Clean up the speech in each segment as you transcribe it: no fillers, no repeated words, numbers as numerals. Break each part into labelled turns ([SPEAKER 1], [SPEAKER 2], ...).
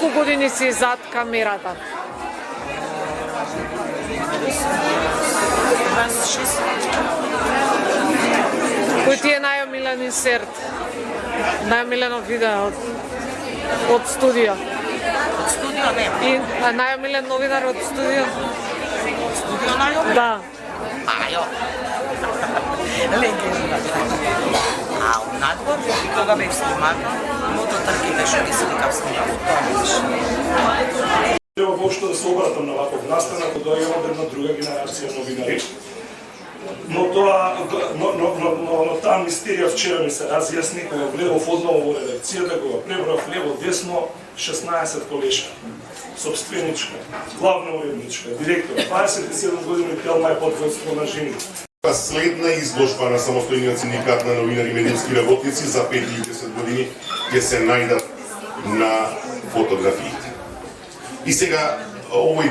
[SPEAKER 1] Колку години си зад камерата?
[SPEAKER 2] 26.
[SPEAKER 1] Кој ти е најомилен инсерт? Најомилено видео од студио?
[SPEAKER 2] Од студио нема.
[SPEAKER 1] И најомилен новинар од студио?
[SPEAKER 2] Студио најомилен?
[SPEAKER 1] Да.
[SPEAKER 2] Ајо. Легенда. А надвор, кога бев снимака, мототрките што ги сликав снимав.
[SPEAKER 3] Треба воопшто да се обратам на ваков настан, ако дојдеме од една друга генерација новинари. Но таа мистерија вчера ми се разјасни, кога гледав одново во редакцијата, кога пребрав лево десно 16 колеша. Собственичка, главна уредничка, директор, 27 години тел најподводство на жени.
[SPEAKER 4] Следна изложба на самостојниот синдикат на новинари и медиумски работници за 5 или 10 години ќе се најдат на фотографиите. И сега овој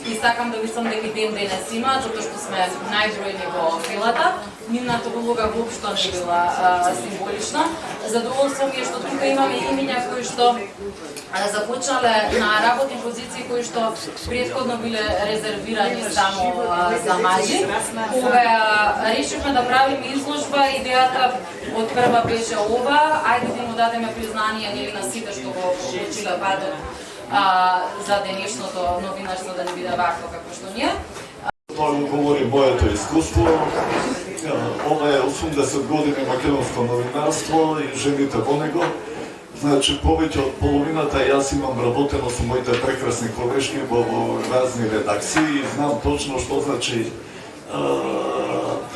[SPEAKER 5] и сакам да мислам дека ден денес има, затоа што сме најбројни во филата. Нивната улога воопшто не била символична. Задоволство ми е што тука имаме имиња кои што започнале на работни позиции кои што претходно биле резервирани само за мажи. Кога решивме да правиме изложба, идејата од прва беше ова, ајде да му дадеме признание нели на сите што го получиле патот за денешното новинарство да не биде вакво како што ние.
[SPEAKER 6] Тоа го говори моето искуство. Ова е 80 години македонско новинарство и жените во него. Значи, повеќе од половината јас имам работено со моите прекрасни колешки во разни редакции и знам точно што значи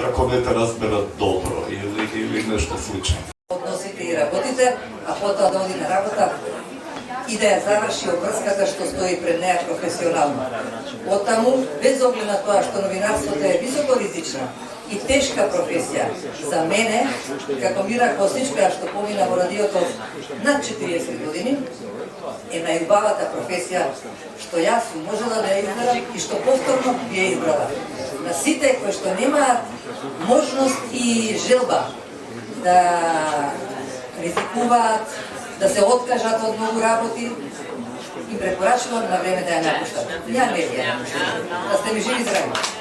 [SPEAKER 6] ако не те разберат добро или нешто слично.
[SPEAKER 7] Односите и работите, а потоа да оди на работа и да ја заврши обврската што стои пред неја професионално. Оттаму, без оглед на тоа што новинарството е високоризична и тешка професија, за мене, како Мира Костичка, што помина во радиото над 40 години, е најубавата професија што јас можела да ја изберам и што повторно би ја избрала. На сите кои што немаат можност и желба да ризикуваат, да се откажат од многу работи, и препорачувам на време да ја напуштат. Ја не ја напуштат. Да сте ми живи здрави.